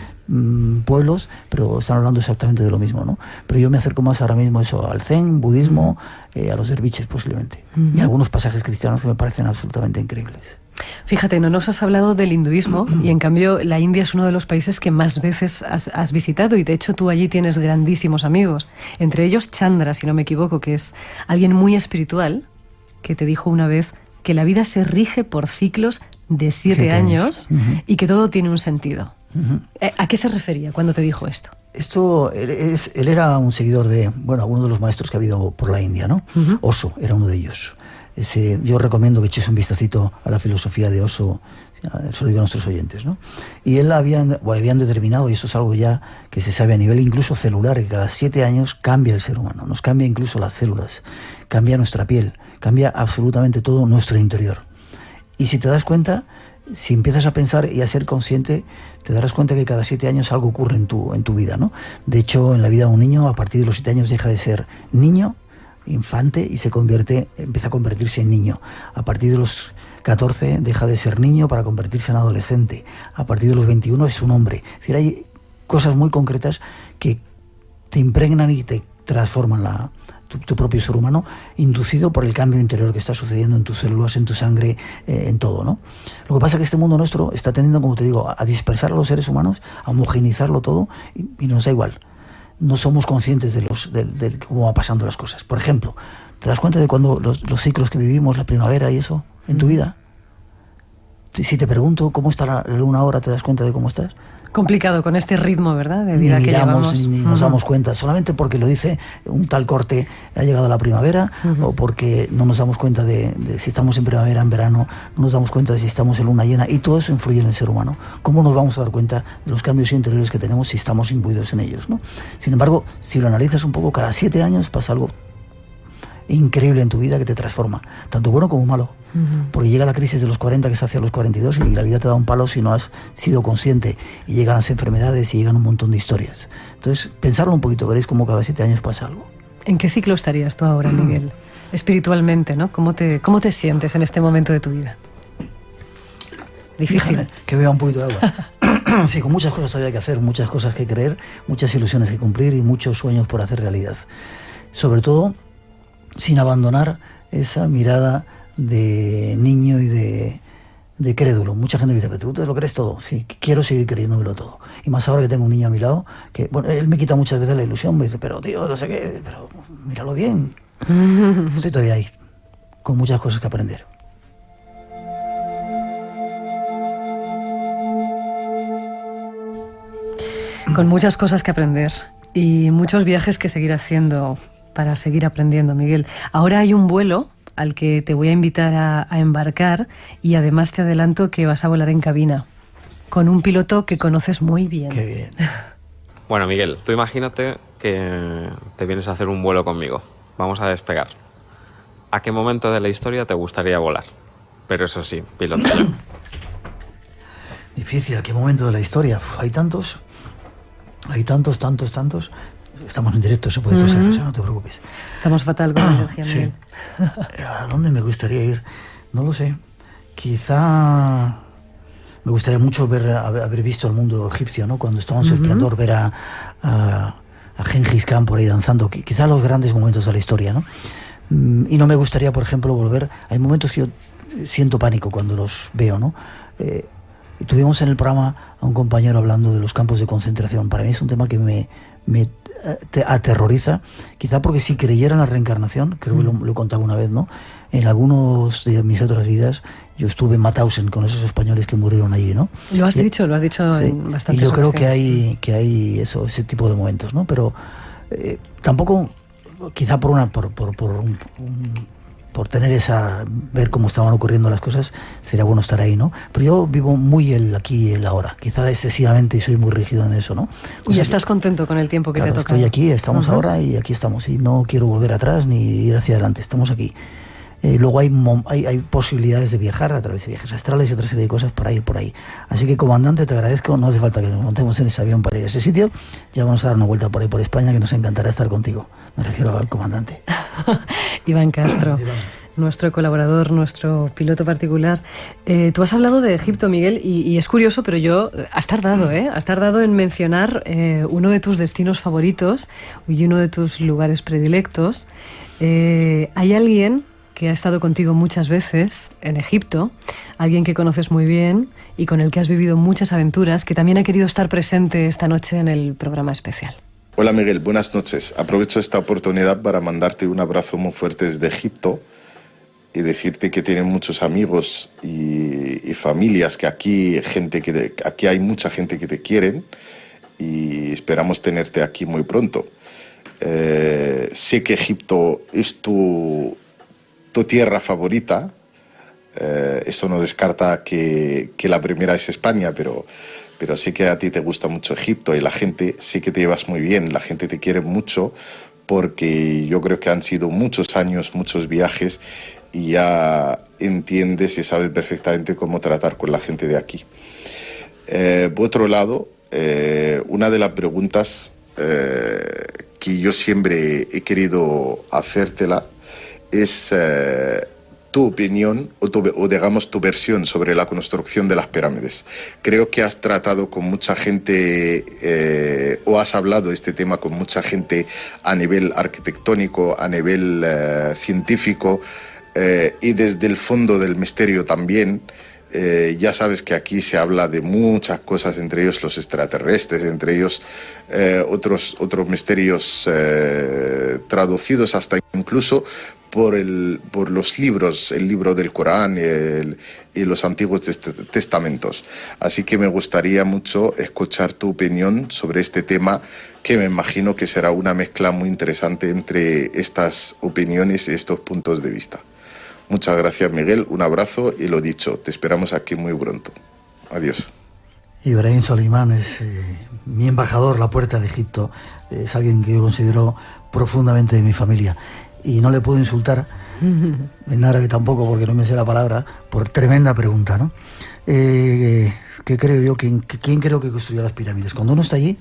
pueblos, pero están hablando exactamente de lo mismo, ¿no? Pero yo me acerco más ahora mismo al zen, budismo, a los derviches posiblemente, y algunos pasajes cristianos que me parecen absolutamente increíbles. Fíjate, no nos has hablado del hinduismo, y en cambio la India es uno de los países que más veces has visitado, y de hecho tú allí tienes grandísimos amigos, entre ellos Chandra, si no me equivoco, que es alguien muy espiritual, que te dijo una vez que la vida se rige por ciclos de 7 años y que todo tiene un sentido. ¿A qué se refería cuando te dijo esto? Él era un seguidor de, alguno de los maestros que ha habido por la India, ¿no? Osho era uno de ellos. Yo recomiendo que eches un vistacito a la filosofía de Osho, eso lo digo a nuestros oyentes, ¿no? Y él habían determinado, y eso es algo ya que se sabe a nivel incluso celular, que cada 7 años cambia el ser humano, nos cambia incluso las células, cambia nuestra piel, cambia absolutamente todo nuestro interior. Y si te das cuenta, si empiezas a pensar y a ser consciente, te darás cuenta que cada 7 años algo ocurre en tu vida, ¿no? De hecho, en la vida de un niño, a partir de los 7 años deja de ser niño, infante, y empieza a convertirse en niño. A partir de los 14 deja de ser niño para convertirse en adolescente. A partir de los 21 es un hombre. Es decir, hay cosas muy concretas que te impregnan y te transforman tu propio ser humano, inducido por el cambio interior que está sucediendo en tus células, en tu sangre, en todo, ¿no? Lo que pasa es que este mundo nuestro está tendiendo, como te digo, a dispersar a los seres humanos, a homogeneizarlo todo, y nos da igual. No somos conscientes de cómo va pasando las cosas. Por ejemplo, ¿te das cuenta de cuando los ciclos que vivimos, la primavera y eso, en tu vida? Si te pregunto cómo está la luna ahora, ¿te das cuenta de cómo estás? Complicado con este ritmo, ¿verdad?, de vida ni que miramos, llevamos. ni nos damos cuenta, solamente porque lo dice un tal corte, ha llegado la primavera, o porque no nos damos cuenta de si estamos en primavera, en verano, no nos damos cuenta de si estamos en luna llena, y todo eso influye en el ser humano. ¿Cómo nos vamos a dar cuenta de los cambios interiores que tenemos si estamos imbuidos en ellos, ¿no? Sin embargo, si lo analizas un poco, cada 7 años pasa algo increíble en tu vida que te transforma, tanto bueno como malo. Porque llega la crisis de los 40 que se hace a los 42 y la vida te da un palo si no has sido consciente, y llegan las enfermedades y llegan un montón de historias. Entonces, pensarlo un poquito, veréis cómo cada 7 años pasa algo. ¿En qué ciclo estarías tú ahora, Miguel? Espiritualmente, ¿no? ¿Cómo te sientes en este momento de tu vida? Difícil. Fíjate, que beba un poquito de agua. Sí, con muchas cosas todavía que hacer, muchas cosas que creer, muchas ilusiones que cumplir y muchos sueños por hacer realidad. Sobre todo, sin abandonar esa mirada de niño y de crédulo. Mucha gente me dice, pero tú te lo crees todo. Sí, quiero seguir creyéndomelo todo. Y más ahora que tengo un niño a mi lado, que bueno, él me quita muchas veces la ilusión, me dice, pero tío, no sé qué, pero míralo bien. Estoy todavía ahí, con muchas cosas que aprender. Con muchas cosas que aprender y muchos viajes que seguir haciendo para seguir aprendiendo, Miguel. Ahora hay un vuelo al que te voy a invitar a embarcar, y además te adelanto que vas a volar en cabina con un piloto que conoces muy bien. Qué bien. Bueno, Miguel, tú imagínate que te vienes a hacer un vuelo conmigo. Vamos a despegar. ¿A qué momento de la historia te gustaría volar? Pero eso sí, piloto yo. Difícil, ¿a qué momento de la historia? Hay tantos. Estamos en directo, se puede toser, o sea, no te preocupes. Estamos fatal con la energía, Miguel. Sí. ¿A dónde me gustaría ir? No lo sé. Quizá me gustaría mucho haber visto el mundo egipcio, ¿no? Cuando estaba en su esplendor, ver a Gengis Khan por ahí danzando. Quizá los grandes momentos de la historia, ¿no? Y no me gustaría, por ejemplo, volver. Hay momentos que yo siento pánico cuando los veo, ¿no? Y tuvimos en el programa a un compañero hablando de los campos de concentración. Para mí es un tema que me aterroriza, quizá porque si creyera en la reencarnación, creo que lo he contado una vez, ¿no? En algunos de mis otras vidas yo estuve en Mauthausen con esos españoles que murieron allí, ¿no? Lo has dicho sí, en bastantes y yo creo ocasiones. que hay ese tipo de momentos, ¿no? Pero tampoco, quizá por tener ver cómo estaban ocurriendo las cosas, sería bueno estar ahí, ¿no? Pero yo vivo muy el aquí y el ahora, quizá excesivamente, y soy muy rígido en eso, ¿no? Y estás contento con el tiempo que claro, te ha tocado. Estoy aquí, estamos ahora y aquí estamos, y no quiero volver atrás ni ir hacia adelante, estamos aquí. Luego hay posibilidades de viajar a través de viajes astrales y otra serie de cosas para ir por ahí. Así que, comandante, te agradezco, no hace falta que nos montemos en ese avión para ir a ese sitio, ya vamos a dar una vuelta por ahí por España, que nos encantará estar contigo. Me refiero al comandante. Iván Castro, nuestro colaborador, nuestro piloto particular. Tú has hablado de Egipto, Miguel, y es curioso, pero has tardado en mencionar uno de tus destinos favoritos y uno de tus lugares predilectos. Hay alguien que ha estado contigo muchas veces en Egipto, alguien que conoces muy bien y con el que has vivido muchas aventuras, que también ha querido estar presente esta noche en el programa especial. Hola Miguel, buenas noches. Aprovecho esta oportunidad para mandarte un abrazo muy fuerte desde Egipto y decirte que tienes muchos amigos y familias, que aquí hay mucha gente que te quieren, y esperamos tenerte aquí muy pronto. Sé que Egipto es tu tierra favorita, eso no descarta que la primera es España, pero sé que a ti te gusta mucho Egipto, y la gente, sí que te llevas muy bien, la gente te quiere mucho, porque yo creo que han sido muchos años, muchos viajes, y ya entiendes y sabes perfectamente cómo tratar con la gente de aquí. Por otro lado, una de las preguntas que yo siempre he querido hacértela es tu opinión o digamos tu versión sobre la construcción de las pirámides. Creo que has tratado con mucha gente o has hablado de este tema con mucha gente a nivel arquitectónico, a nivel científico, y desde el fondo del misterio también. Ya sabes que aquí se habla de muchas cosas, entre ellos los extraterrestres, entre ellos otros misterios traducidos hasta incluso por los libros, el libro del Corán y los antiguos testamentos. Así que me gustaría mucho escuchar tu opinión sobre este tema, que me imagino que será una mezcla muy interesante entre estas opiniones y estos puntos de vista. Muchas gracias, Miguel, un abrazo y lo dicho, te esperamos aquí muy pronto. Adiós. Ibrahim Soleimán es mi embajador, la puerta de Egipto, es alguien que yo considero profundamente de mi familia y no le puedo insultar, en árabe tampoco porque no me sé la palabra, por tremenda pregunta, ¿no? ¿Qué creo yo? ¿Quién creo que construyó las pirámides? Cuando uno está allí,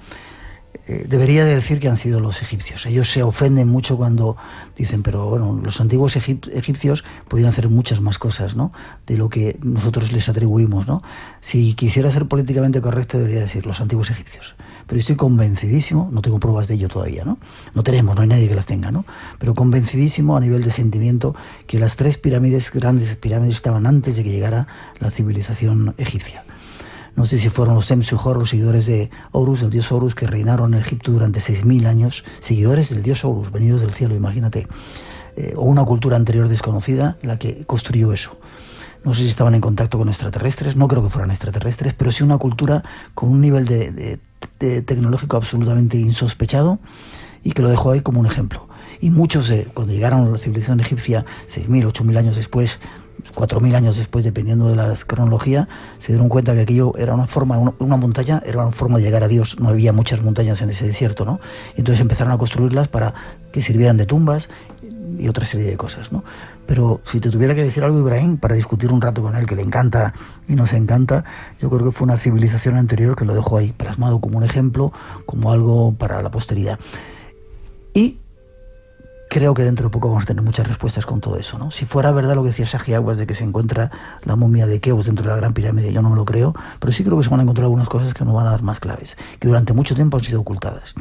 debería de decir que han sido los egipcios. Ellos se ofenden mucho cuando dicen, pero bueno, los antiguos egipcios podían hacer muchas más cosas, ¿no?, de lo que nosotros les atribuimos, ¿no? Si quisiera ser políticamente correcto, debería decir los antiguos egipcios. Pero estoy convencidísimo, no tengo pruebas de ello todavía, ¿no? No hay nadie que las tenga, ¿no? Pero convencidísimo a nivel de sentimiento que las 3 pirámides, grandes pirámides, estaban antes de que llegara la civilización egipcia. No sé si fueron los Temsujor, los seguidores de Horus, el dios Horus, que reinaron en Egipto durante 6.000 años, seguidores del dios Horus, venidos del cielo, imagínate, o una cultura anterior desconocida, la que construyó eso. No sé si estaban en contacto con extraterrestres, no creo que fueran extraterrestres, pero sí una cultura con un nivel de tecnológico absolutamente insospechado y que lo dejó ahí como un ejemplo. Y muchos, cuando llegaron a la civilización egipcia, 6.000, 8.000 años después, 4.000 años después, dependiendo de la cronología, se dieron cuenta que aquello era una montaña, era una forma de llegar a Dios. No había muchas montañas en ese desierto, ¿no? Y entonces empezaron a construirlas para que sirvieran de tumbas y otra serie de cosas, ¿no? Pero si te tuviera que decir algo, Ibrahim, para discutir un rato con él, que le encanta y nos encanta, yo creo que fue una civilización anterior que lo dejó ahí, plasmado como un ejemplo, como algo para la posteridad. Y creo que dentro de poco vamos a tener muchas respuestas con todo eso, ¿no? Si fuera verdad lo que decía Saji Aguas de que se encuentra la momia de Keops dentro de la Gran Pirámide, yo no me lo creo, pero sí creo que se van a encontrar algunas cosas que nos van a dar más claves, que durante mucho tiempo han sido ocultadas.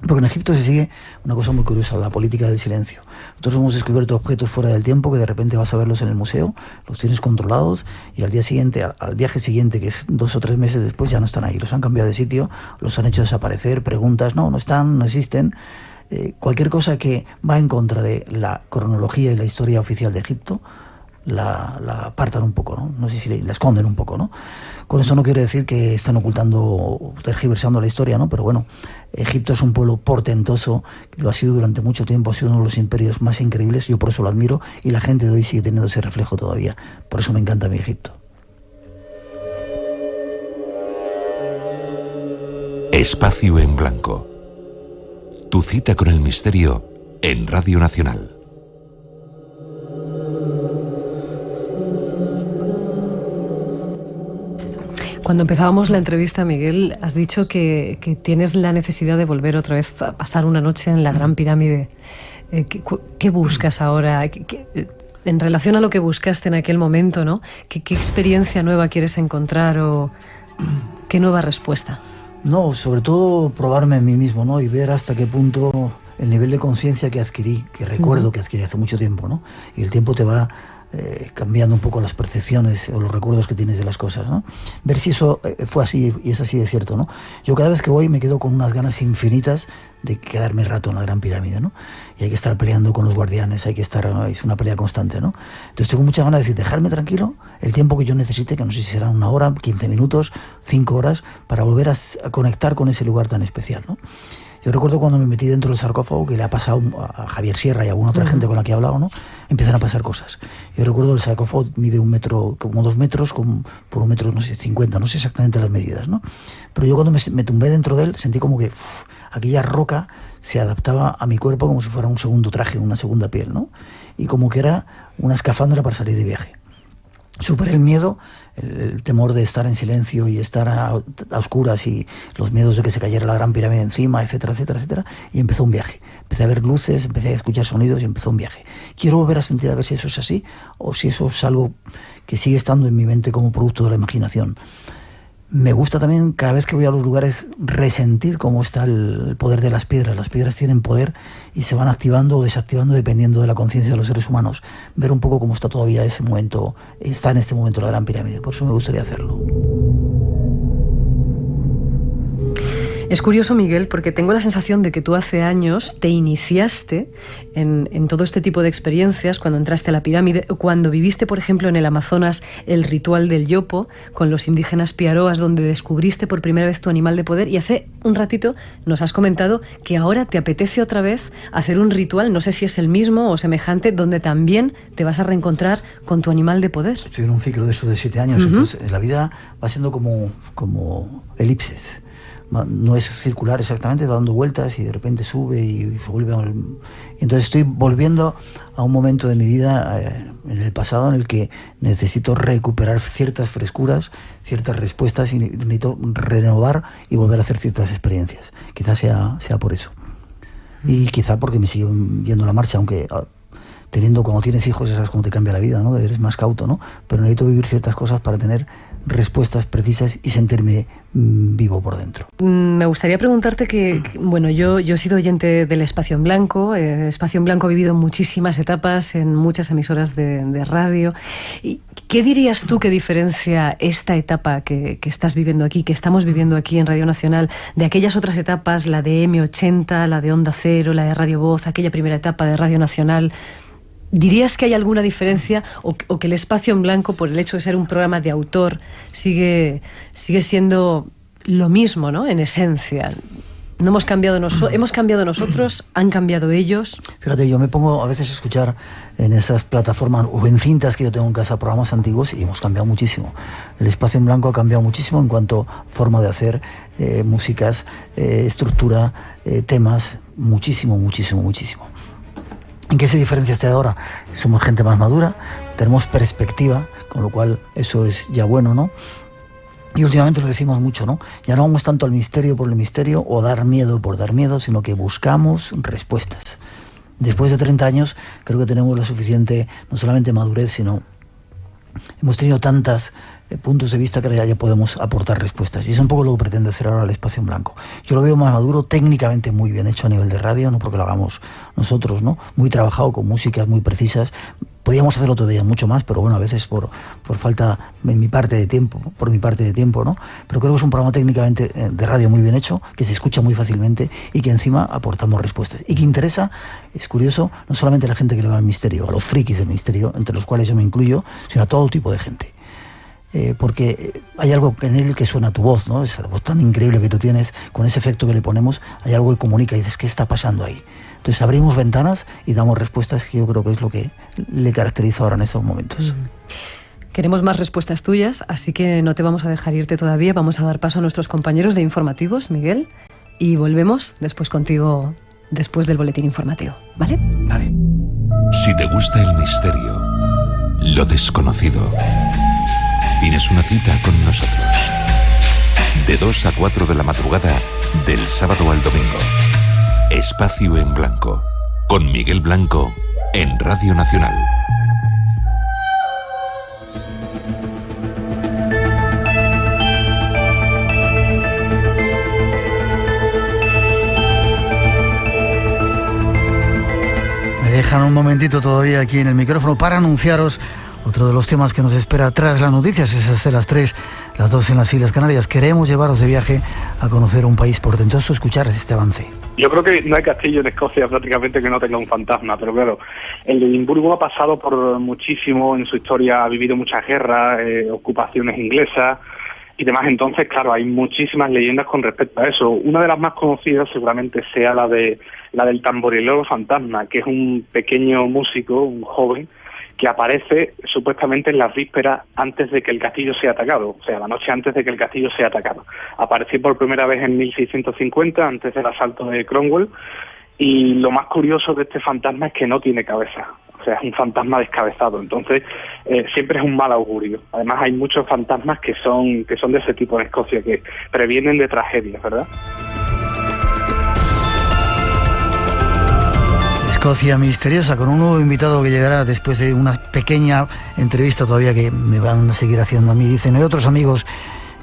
Porque en Egipto se sigue una cosa muy curiosa, la política del silencio. Nosotros hemos descubierto objetos fuera del tiempo que de repente vas a verlos en el museo, los tienes controlados y al día siguiente, al viaje siguiente, que es 2 o 3 meses después, ya no están ahí. Los han cambiado de sitio, los han hecho desaparecer, preguntas, no están, no existen. Cualquier cosa que va en contra de la cronología y la historia oficial de Egipto la apartan un poco, ¿no? No sé si la esconden un poco, ¿no? Con eso no quiere decir que están ocultando, tergiversando la historia, ¿no? Pero bueno, Egipto es un pueblo portentoso, lo ha sido durante mucho tiempo, ha sido uno de los imperios más increíbles, yo por eso lo admiro, y la gente de hoy sigue teniendo ese reflejo todavía. Por eso me encanta mi Egipto. Espacio en Blanco. Tu cita con el misterio en Radio Nacional. Cuando empezábamos la entrevista, Miguel, has dicho que tienes la necesidad de volver otra vez a pasar una noche en la Gran Pirámide. ¿Qué buscas ahora? En relación a lo que buscaste en aquel momento, ¿no? ¿Qué experiencia nueva quieres encontrar o qué nueva respuesta? No, sobre todo probarme en mí mismo, ¿no? Y ver hasta qué punto el nivel de conciencia que adquirí, que recuerdo que adquirí hace mucho tiempo, ¿no? Y el tiempo te va cambiando un poco las percepciones o los recuerdos que tienes de las cosas, ¿no? Ver si eso fue así y es así de cierto, ¿no? Yo cada vez que voy me quedo con unas ganas infinitas de quedarme rato en la Gran Pirámide, ¿no? Y hay que estar peleando con los guardianes, hay que estar, es una pelea constante, ¿no? Entonces tengo muchas ganas de decir, dejarme tranquilo el tiempo que yo necesite, que no sé si será 1 hora, 15 minutos, 5 horas, para volver a conectar con ese lugar tan especial, ¿no? Yo recuerdo cuando me metí dentro del sarcófago, que le ha pasado a Javier Sierra y a alguna otra gente con la que he hablado, ¿no? Empiezan a pasar cosas. Yo recuerdo el sarcófago mide 1 metro, como 2 metros, por 1 metro, no sé, 50, no sé exactamente las medidas, ¿no? Pero yo cuando me tumbé dentro de él, sentí como que aquella roca se adaptaba a mi cuerpo como si fuera un segundo traje, una segunda piel, ¿no? Y como que era una escafandra para salir de viaje. Superé el miedo, el temor de estar en silencio y estar a oscuras y los miedos de que se cayera la Gran Pirámide encima, etcétera, etcétera, etcétera, y empezó un viaje. Empecé a ver luces, empecé a escuchar sonidos y empezó un viaje. Quiero volver a sentir a ver si eso es así o si eso es algo que sigue estando en mi mente como producto de la imaginación. Me gusta también, cada vez que voy a los lugares, resentir cómo está el poder de las piedras. Las piedras tienen poder y se van activando o desactivando dependiendo de la conciencia de los seres humanos. Ver un poco cómo está todavía ese momento, está en este momento la Gran Pirámide. Por eso me gustaría hacerlo. Es curioso, Miguel, porque tengo la sensación de que tú hace años te iniciaste en todo este tipo de experiencias cuando entraste a la pirámide, cuando viviste, por ejemplo, en el Amazonas el ritual del yopo con los indígenas piaroas, donde descubriste por primera vez tu animal de poder, y hace un ratito nos has comentado que ahora te apetece otra vez hacer un ritual, no sé si es el mismo o semejante, donde también te vas a reencontrar con tu animal de poder. Estoy en un ciclo de eso de 7 años, entonces la vida va siendo como elipses. No es circular exactamente, va dando vueltas y de repente sube y vuelve. Entonces estoy volviendo a un momento de mi vida en el pasado en el que necesito recuperar ciertas frescuras, ciertas respuestas y necesito renovar y volver a hacer ciertas experiencias. Quizás sea por eso. Y quizá porque me sigue yendo la marcha, aunque cuando tienes hijos ya sabes cómo te cambia la vida, ¿no? Eres más cauto, ¿no? Pero necesito vivir ciertas cosas para tener respuestas precisas y sentirme vivo por dentro. Me gustaría preguntarte que, bueno, yo he sido oyente del Espacio en Blanco. Espacio en Blanco ha vivido muchísimas etapas en muchas emisoras de radio. ¿Y qué dirías tú que diferencia esta etapa que estás viviendo aquí, que estamos viviendo aquí en Radio Nacional, de aquellas otras etapas, la de M80, la de Onda Cero, la de Radio Voz, aquella primera etapa de Radio Nacional? ¿Dirías que hay alguna diferencia o que el Espacio en Blanco, por el hecho de ser un programa de autor, sigue siendo lo mismo, ¿no? En esencia. No hemos cambiado hemos cambiado nosotros, han cambiado ellos. Fíjate, yo me pongo a veces a escuchar en esas plataformas o en cintas que yo tengo en casa programas antiguos y hemos cambiado muchísimo. El Espacio en Blanco ha cambiado muchísimo en cuanto a forma de hacer músicas, estructura, temas, muchísimo. ¿En qué se diferencia este de ahora? Somos gente más madura, tenemos perspectiva, con lo cual eso es ya bueno, ¿no? Y últimamente lo decimos mucho, ¿no? Ya no vamos tanto al misterio por el misterio o dar miedo por dar miedo, sino que buscamos respuestas. Después de 30 años creo que tenemos la suficiente, no solamente madurez, sino hemos tenido tantos puntos de vista que ahora ya podemos aportar respuestas. Y es un poco lo que pretende hacer ahora el Espacio en Blanco. Yo lo veo más maduro, técnicamente muy bien hecho a nivel de radio, no porque lo hagamos nosotros, ¿no? Muy trabajado, con músicas muy precisas. Podíamos hacerlo todavía mucho más, pero bueno, a veces por falta por mi parte de tiempo, ¿no? Pero creo que es un programa técnicamente de radio muy bien hecho, que se escucha muy fácilmente y que encima aportamos respuestas. Y que interesa, es curioso, no solamente a la gente que le va al misterio, a los frikis del misterio, entre los cuales yo me incluyo, sino a todo tipo de gente. Porque hay algo en él que suena a tu voz, ¿no? Esa voz tan increíble que tú tienes, con ese efecto que le ponemos, hay algo que comunica y dices, ¿qué está pasando ahí? Entonces abrimos ventanas y damos respuestas, que yo creo que es lo que le caracteriza ahora en estos momentos. Queremos más respuestas tuyas, así que no te vamos a dejar irte todavía. Vamos a dar paso a nuestros compañeros de informativos, Miguel, y volvemos después contigo, después del boletín informativo, ¿vale? Vale. Si te gusta el misterio, lo desconocido, tienes una cita con nosotros. De 2 a 4 de la madrugada, del sábado al domingo. Espacio en Blanco, con Miguel Blanco, en Radio Nacional. Me dejan un momentito todavía aquí en el micrófono para anunciaros otro de los temas que nos espera tras las noticias. Es hasta las 3, las 2 en las Islas Canarias. Queremos llevaros de viaje a conocer un país portentoso, escuchar este avance. Yo creo que no hay castillo en Escocia prácticamente que no tenga un fantasma, pero claro, el de Edimburgo ha pasado por muchísimo en su historia, ha vivido muchas guerras, ocupaciones inglesas y demás. Entonces, claro, hay muchísimas leyendas con respecto a eso. Una de las más conocidas seguramente sea la del tamborilero fantasma, que es un pequeño músico, un joven, que aparece supuestamente en las vísperas antes de que el castillo sea atacado, o sea, la noche antes de que el castillo sea atacado. Apareció por primera vez en 1650, antes del asalto de Cromwell, y lo más curioso de este fantasma es que no tiene cabeza, o sea, es un fantasma descabezado, entonces siempre es un mal augurio. Además hay muchos fantasmas que son de ese tipo en Escocia, que previenen de tragedias, ¿verdad? Escocia misteriosa, con un nuevo invitado que llegará después de una pequeña entrevista todavía que me van a seguir haciendo a mí. Dicen, hay otros amigos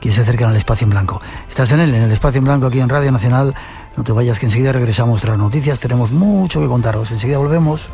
que se acercan al Espacio en Blanco. Estás en el Espacio en Blanco aquí en Radio Nacional. No te vayas, que enseguida regresamos tras noticias. Tenemos mucho que contaros. Enseguida volvemos.